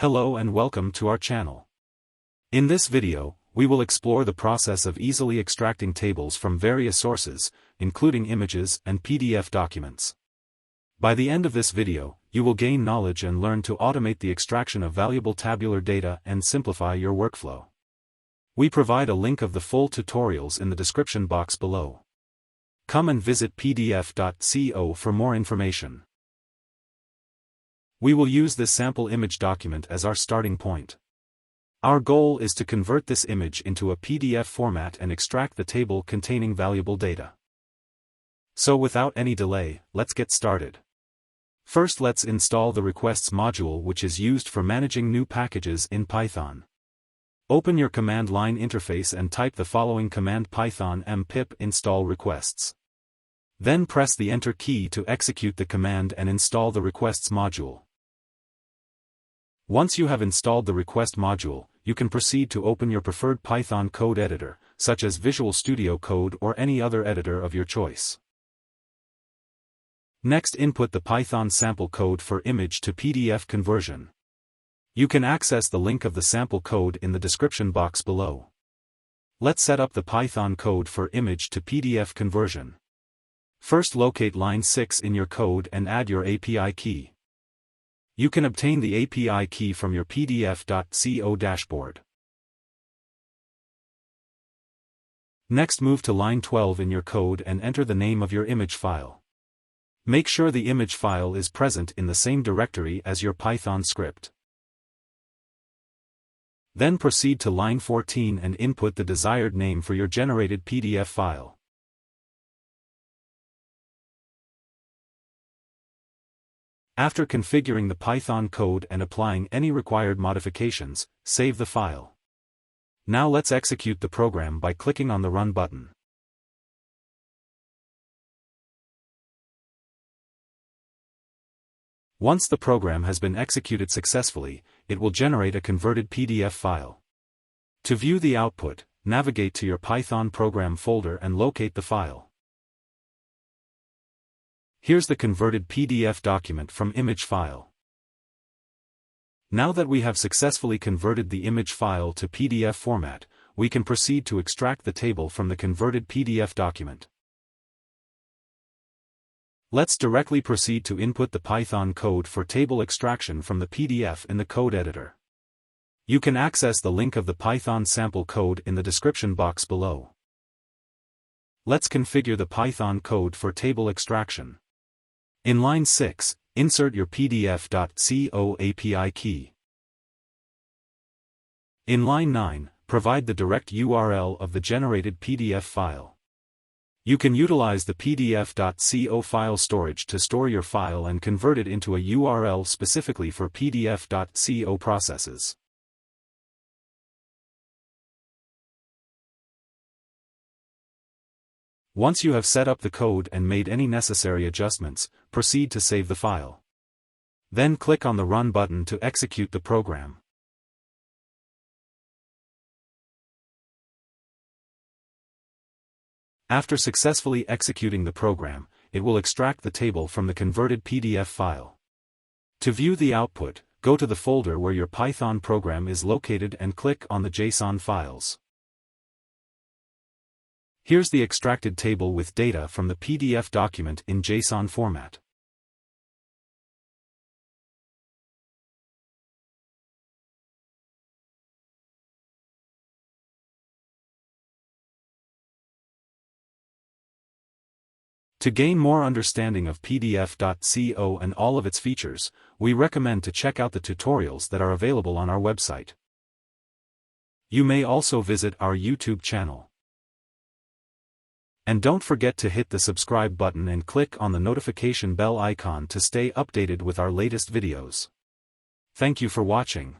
Hello and welcome to our channel. In this video, we will explore the process of easily extracting tables from various sources, including images and PDF documents. By the end of this video, you will gain knowledge and learn to automate the extraction of valuable tabular data and simplify your workflow. We provide a link of the full tutorials in the description box below. Come and visit PDF.co for more information. We will use this sample image document as our starting point. Our goal is to convert this image into a PDF format and extract the table containing valuable data. So without any delay, let's get started. First, let's install the requests module, which is used for managing new packages in Python. Open your command line interface and type the following command: python mpip install requests. Then press the Enter key to execute the command and install the requests module. Once you have installed the request module, you can proceed to open your preferred Python code editor, such as Visual Studio Code or any other editor of your choice. Next, input the Python sample code for image to PDF conversion. You can access the link of the sample code in the description box below. Let's set up the Python code for image to PDF conversion. First, locate line 6 in your code and add your API key. You can obtain the API key from your PDF.co dashboard. Next, move to line 12 in your code and enter the name of your image file. Make sure the image file is present in the same directory as your Python script. Then proceed to line 14 and input the desired name for your generated PDF file. After configuring the Python code and applying any required modifications, save the file. Now let's execute the program by clicking on the Run button. Once the program has been executed successfully, it will generate a converted PDF file. To view the output, navigate to your Python program folder and locate the file. Here's the converted PDF document from image file. Now that we have successfully converted the image file to PDF format, we can proceed to extract the table from the converted PDF document. Let's directly proceed to input the Python code for table extraction from the PDF in the code editor. You can access the link of the Python sample code in the description box below. Let's configure the Python code for table extraction. In line 6, insert your PDF.co API key. In line 9, provide the direct URL of the generated PDF file. You can utilize the PDF.co file storage to store your file and convert it into a URL specifically for PDF.co processes. Once you have set up the code and made any necessary adjustments, proceed to save the file. Then click on the Run button to execute the program. After successfully executing the program, it will extract the table from the converted PDF file. To view the output, go to the folder where your Python program is located and click on the JSON files. Here's the extracted table with data from the PDF document in JSON format. To gain more understanding of PDF.co and all of its features, we recommend to check out the tutorials that are available on our website. You may also visit our YouTube channel. And don't forget to hit the subscribe button and click on the notification bell icon to stay updated with our latest videos. Thank you for watching.